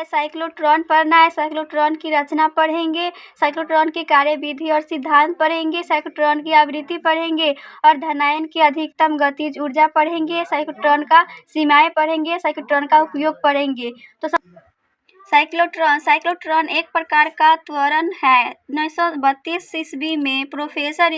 है साइक्लोट्रॉन पढ़ना है। साइक्लोट्रॉन की रचना पढ़ेंगे, साइक्लोट्रॉन की कार्यविधि और सिद्धांत पढ़ेंगे, साइक्लोट्रॉन की आवृत्ति पढ़ेंगे और धनायन की अधिकतम गतिज ऊर्जा पढ़ेंगे, साइक्लोट्रॉन का सीमाएं पढ़ेंगे, साइक्लोट्रॉन का उपयोग पढ़ेंगे। तो साइक्लोट्रॉन एक प्रकार का त्वरण है। 1932 ईस्वी में प्रोफेसर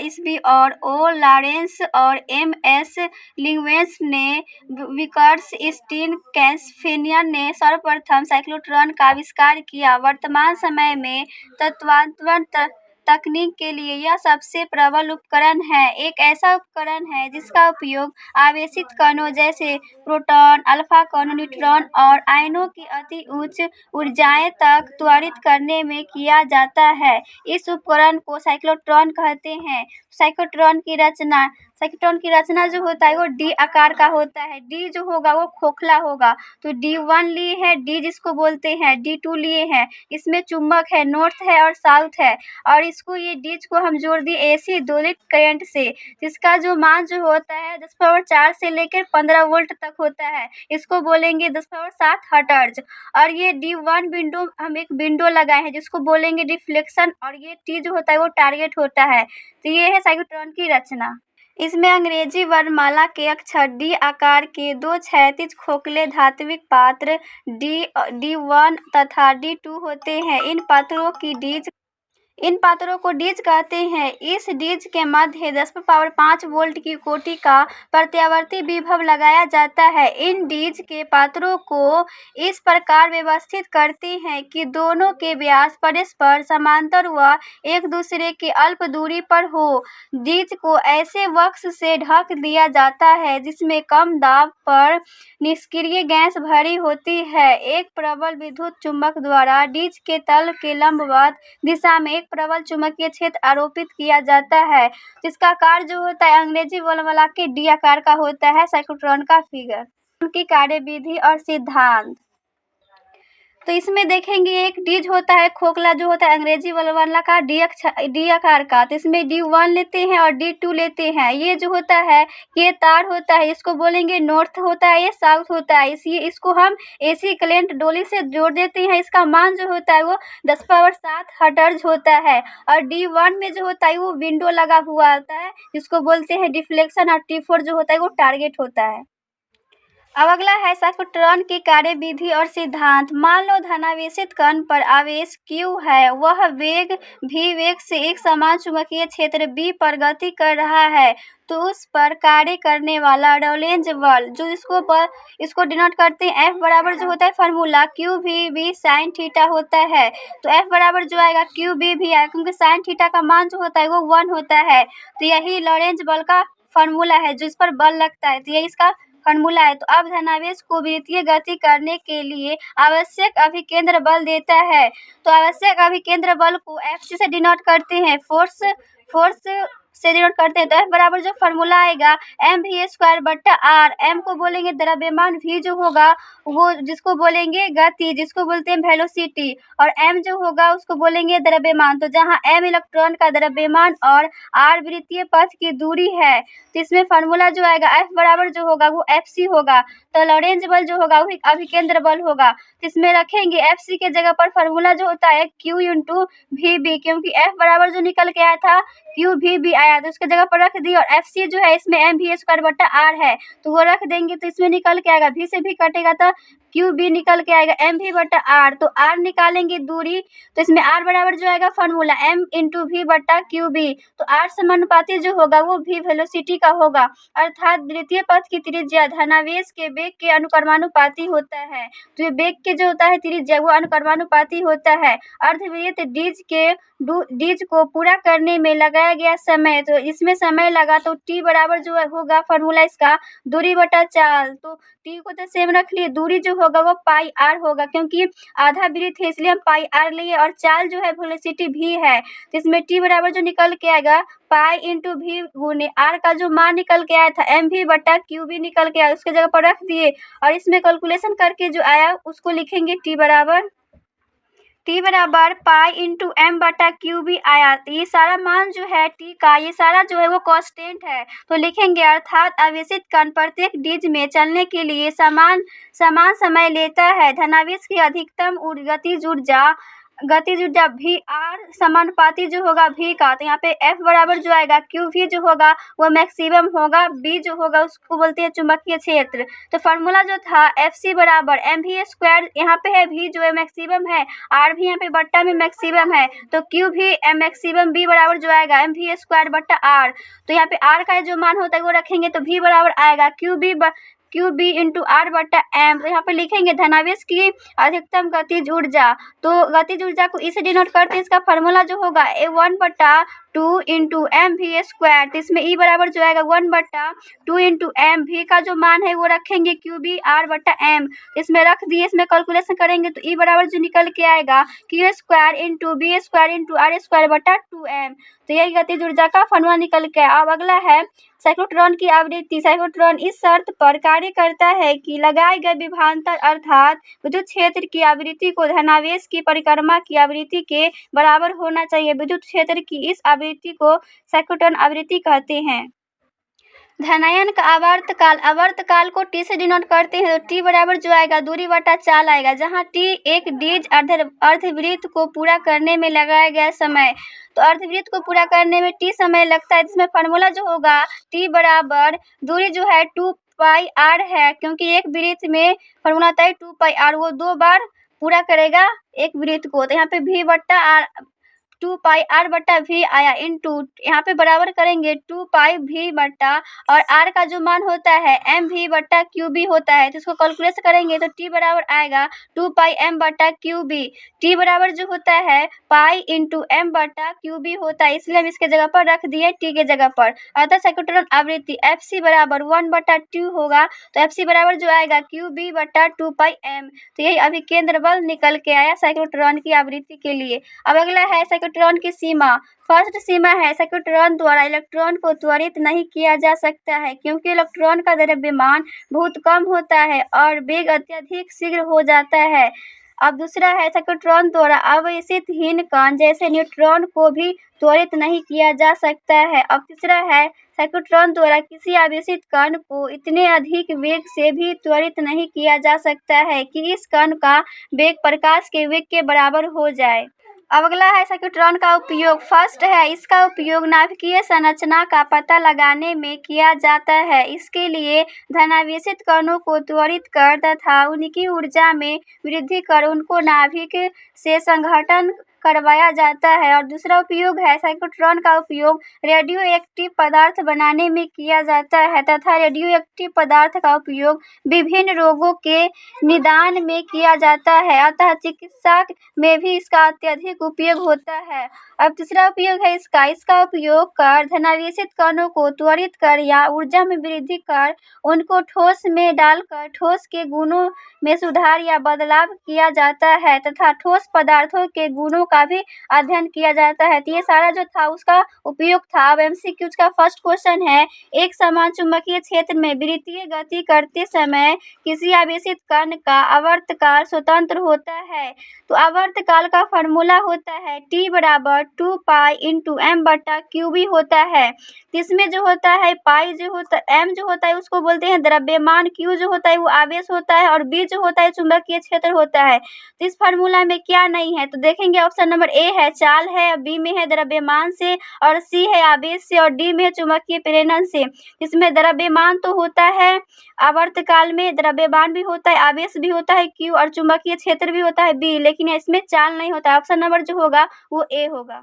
ईस्वी और ओ लॉरेंस और एम.एस. लिंगवेंस ने विकर्सस्टीन कैस्फेनियन ने सर्वप्रथम साइक्लोट्रॉन का आविष्कार किया। वर्तमान समय में तत्वांतरण तकनीक के लिए यह सबसे प्रबल उपकरण है। एक ऐसा उपकरण है जिसका उपयोग आवेशित कणों जैसे प्रोटॉन, अल्फा कणों, न्यूट्रॉन और आयनों की अति उच्च ऊर्जाएं तक त्वरित करने में किया जाता है। इस उपकरण को साइक्लोट्रॉन कहते हैं। साइक्लोट्रॉन की रचना जो होता है वो डी आकार का होता है। डी जो होगा वो खोखला होगा, तो D1 लिए है, डी जिसको बोलते हैं, D2 लिए हैं। इसमें चुंबक है, नॉर्थ है और साउथ है, और इसको ये डीज को हम जोड़ दिए AC दोलित करंट से, जिसका जो मान जो होता है 10⁴ से लेकर 15 वोल्ट तक होता है। इसको बोलेंगे 10⁷ हर्ट्ज। और ये D1 विंडो, हम एक विंडो लगाए हैं जिसको बोलेंगे डिफ्लेक्शन, और ये T जो होता है वो टारगेट होता है। तो ये है साइक्लोट्रॉन की रचना। इसमें अंग्रेजी वर्णमाला के अक्षर डी आकार के दो क्षैतिज खोखले धात्विक पात्र D1 तथा D2 होते हैं। इन पात्रों को डीज कहते हैं। इस डीज के मध्य 10⁵ वोल्ट की कोटि का प्रत्यावर्ती विभव लगाया जाता है। इन डीज के पात्रों को इस प्रकार व्यवस्थित करते हैं कि दोनों के व्यास परस्पर समांतर व एक दूसरे के अल्प दूरी पर हो। डीज को ऐसे वक्स से ढक दिया जाता है जिसमें कम दाब पर निष्क्रिय गैस भरी होती है। एक प्रबल विद्युत चुम्बक द्वारा डीज के तल के लंबवत दिशा में प्रबल चुंबकीय क्षेत्र आरोपित किया जाता है, जिसका आकार जो होता है अंग्रेजी वर्णमाला के डी आकार का होता है। साइक्लोट्रॉन का फिगर, उनकी कार्यविधि और सिद्धांत। तो इसमें देखेंगे एक डीज होता है खोखला जो होता है अंग्रेजी वर्णमाला का डी आकार का, तो इसमें D1 लेते हैं और D2 लेते हैं। ये जो होता है ये तार होता है, इसको बोलेंगे नॉर्थ होता है, ये साउथ होता है। इसको हम AC करंट डोली से जोड़ देते हैं। इसका मान जो होता है वो 10⁷ हर्ट्ज होता है। और D1 में जो होता है वो विंडो लगा हुआ होता है जिसको बोलते हैं डिफ्लेक्शन, और T4 जो होता है वो टारगेट होता है। अब अगला है साइक्लोट्रॉन की कार्यविधि और सिद्धांत। मान लो धनावेशित कण पर आवेश Q है, वह वेग v वेग से एक समान चुंबकीय क्षेत्र B पर गति कर रहा है, तो उस पर कार्य करने वाला रोलेंज बल जो इसको डिनोट करते हैं F बराबर जो होता है फार्मूला QVB sin थीटा होता है। तो F बराबर जो आएगा QBV आएगा, क्योंकि sin थीटा का मान जो होता है वो 1 होता है। तो यही लोरेंज बल का फार्मूला है जो इस पर बल लगता है, तो यही इसका फार्मूला है। तो अब धनावेश को वृत्तीय गति करने के लिए आवश्यक अभिकेंद्र बल देता है। तो आवश्यक अभिकेंद्र बल को Fc से डिनोट करते हैं, फोर्स से डिनोट करते हैं। तो F बराबर जो फार्मूला आएगा mv²/r। m को बोलेंगे द्रव्यमान, v जो होगा वो जिसको बोलेंगे गति, जिसको बोलते हैं वेलोसिटी, और m जो होगा उसको बोलेंगे द्रव्यमान। तो जहाँ m इलेक्ट्रॉन का द्रव्यमान और r वृत्तीय पथ की दूरी है, तो इसमें फार्मूला जो आएगा F बराबर जो होगा वो Fc होगा। तो लोरेंज बल जो होगा वो अभिकेंद्र बल होगा। तो इसमें रखेंगे Fc के जगह पर फार्मूला जो होता है Q × Vb, क्योंकि F बराबर जो निकल के आया था QVB आया, तो उसके जगह पर रख दी। और Fc जो है इसमें mv²/r है, तो वो रख देंगे, तो इसमें निकल के आएगा v से भी कटेगा तो QB निकल के आएगा mv/r। तो r निकालेंगे दूरी, तो इसमें r बराबर जो आएगा फार्मूला m × v/QB। तो r समानुपाती जो होगा वो v वेलोसिटी का होगा, अर्थात वृत्तीय पथ की त्रिज्या धनावेश के वेग के अनुक्रमानुपाती होता है। तो ये वेग के जो होता है त्रिज्या वो अनुक्रमानुपाती होता है। अर्धवृत्त डीज को पूरा करने में लगाया गया समय, तो इसमें समय लगा, तो t बराबर जो होगा फार्मूला इसका दूरी बटा चाल। तो t को तो सेम रख लिए, दूरी जो होगा वो πr होगा, क्योंकि आधा वृत्त है इसलिए हम πr लिए, और चाल जो है वेलोसिटी v है। तो इसमें t बराबर जो निकल के आएगा पाई × v गुने r का जो मान निकल के आया था mv/QB निकल के आया, उसके जगह पर रख दिए, और इसमें कैलकुलेशन करके जो आया उसको लिखेंगे t बराबर T बराबर पाई इंटू एम बटा क्यू भी आया। ये सारा मान जो है T का, ये सारा जो है वो कांस्टेंट है, तो लिखेंगे अर्थात आवेशित कण प्रत्येक डिज में चलने के लिए समान समय लेता है। धनावेश की अधिकतम गतिज ऊर्जा भी आर समानुपाती जो होगा भी का, तो यहाँ पे F बराबर जो आएगा क्यू भी जो होगा वो मैक्सिमम होगा, B जो होगा उसको बोलते हैं चुंबकीय क्षेत्र। तो फार्मूला जो था FC बराबर एम वी स्क्वायर, यहाँ पे है V जो है मैक्सिमम है, R भी यहाँ पे बट्टा में मैक्सिमम है, तो Q भी मैक्सिमम B बराबर जो आएगा एम वी स्क्वायर बट्टा R। तो यहाँ पे R का जो मान होता है वो रखेंगे तो V बराबर आएगा क्यू बी इंटू आर बटा एम। तो यहाँ पे लिखेंगे धनावेश की अधिकतम गतिज ऊर्जा, तो गतिज ऊर्जा को इसे डिनोट करते हैं, इसका फार्मूला जो होगा A1/2 into M we square, तो इसमें E बराबर जो आएगा 1/2 इंटू एम, भी का जो मान है वो रखेंगे क्यू बी आर बटा एम, इसमें रख दिए, इसमें कैलकुलेशन करेंगे तो E बराबर जो निकल के आएगा Q square into B square into R square बटा 2m। तो यही गतिज ऊर्जा का फार्मूला निकल के। अब अगला है साइक्लोट्रॉन की आवृत्ति। साइक्लोट्रॉन इस शर्त पर कार्य करता है कि लगाए गए विभवांतर अर्थात विद्युत क्षेत्र की आवृत्ति को धनावेश की परिक्रमा की आवृत्ति के बराबर होना चाहिए। विद्युत क्षेत्र की इस आवृत्ति को साइक्लोट्रॉन आवृत्ति कहते हैं। धनायन का आवर्तकाल को T से डिनोट करते हैं, तो T बराबर जो आएगा दूरी बटा चाल आएगा, जहाँ T एक डिज अर्धवृत्त को पूरा करने में लगाया गया समय, तो अर्धवृत्त को पूरा करने में T समय लगता है। इसमें फार्मूला जो होगा T बराबर दूरी जो है 2 पाई r है, क्योंकि एक वृत्त में फार्मूला होता है 2 पाई r, वो 2 बार पूरा करेगा एक वृत्त को, तो यहाँ पे V बट्टा r 2 पाई r बट्टा v आया इंटू यहाँ पे बराबर करेंगे 2 पाई v बट्टा, और r का जो मान होता है एम वी बट्टा क्यू बी होता है, तो इसको कैलकुलेट करेंगे तो t बराबर आएगा 2 पाई m बट्टा क्यू बी। t बराबर जो होता है पाई इंटू m बट्टा क्यू बी होता है, इसलिए हम इसके जगह पर रख दिए t के जगह पर। अतः साइक्लोट्रॉन आवृत्ति FC बराबर 1/2 होगा, तो FC बराबर जो आएगा क्यू बी बट्टा 2 पाई m। तो यही अभिकेंद्र बल निकल के आया साइक्लोट्रॉन की आवृत्ति के लिए। अब अगला है साइक्लोट्रॉन की सीमा। फर्स्ट सीमा है साइक्लोट्रॉन द्वारा इलेक्ट्रॉन को त्वरित नहीं किया जा सकता है, क्योंकि इलेक्ट्रॉन का द्रव्यमान बहुत कम होता है और वेग अत्यधिक शीघ्र हो जाता है। अब दूसरा है साइक्लोट्रॉन द्वारा आवेशित हीन कण जैसे न्यूट्रॉन को भी त्वरित नहीं किया जा सकता है। अब तीसरा है साइक्लोट्रॉन द्वारा किसी आवेशित कण को इतने अधिक वेग से भी त्वरित नहीं किया जा सकता है कि इस कण का वेग प्रकाश के वेग के बराबर हो जाए। अब अगला है साइक्लोट्रॉन का उपयोग। फर्स्ट है इसका उपयोग नाभिकीय संरचना का पता लगाने में किया जाता है। इसके लिए धनावेशित कणों को त्वरित कर तथा उनकी ऊर्जा में वृद्धि कर उनको नाभिक से संघटन करवाया जाता है। और दूसरा उपयोग है साइक्लोट्रॉन का उपयोग रेडियो एक्टिव पदार्थ बनाने में किया जाता है तथा रेडियो एक्टिव पदार्थ का उपयोग विभिन्न रोगों के निदान में किया जाता है, अतः चिकित्सा में भी इसका अत्यधिक उपयोग होता है। अब तीसरा उपयोग है इसका उपयोग कर धनावेशित कणों को त्वरित कर या ऊर्जा में वृद्धि कर उनको ठोस में डालकर ठोस के गुणों में सुधार या बदलाव किया जाता है तथा ठोस पदार्थों के गुणों का भी अध्ययन किया जाता है। तो ये सारा जो था उसका उपयोग था। अब MCQ का फर्स्ट क्वेश्चन है, एक समान चुंबकीय क्षेत्र में वृत्तीय गति करते समय किसी आवेशित कण का आवर्तकाल स्वतंत्र होता है, तो आवर्तकाल का फॉर्मूला होता है T बराबर 2 पाई इंटू एम बटा क्यू बी होता है। इसमें जो होता है पाई जो होता है m जो होता है उसको बोलते हैं द्रव्यमान, Q जो होता है वो आवेश होता है और B जो होता है चुंबकीय क्षेत्र होता है। तो इस फार्मूला में क्या नहीं है, तो देखेंगे ऑप्शन नंबर A है चाल है, B में है द्रव्यमान से, और C है आवेश से, और D में है चुंबकीय प्रेरण से। इसमें द्रव्यमान तो होता है, आवर्तकाल में द्रव्यमान भी होता है, आवेश भी होता है Q, और चुंबकीय क्षेत्र भी होता है B, लेकिन इसमें चाल नहीं होता है। ऑप्शन नंबर जो होगा वो A होगा।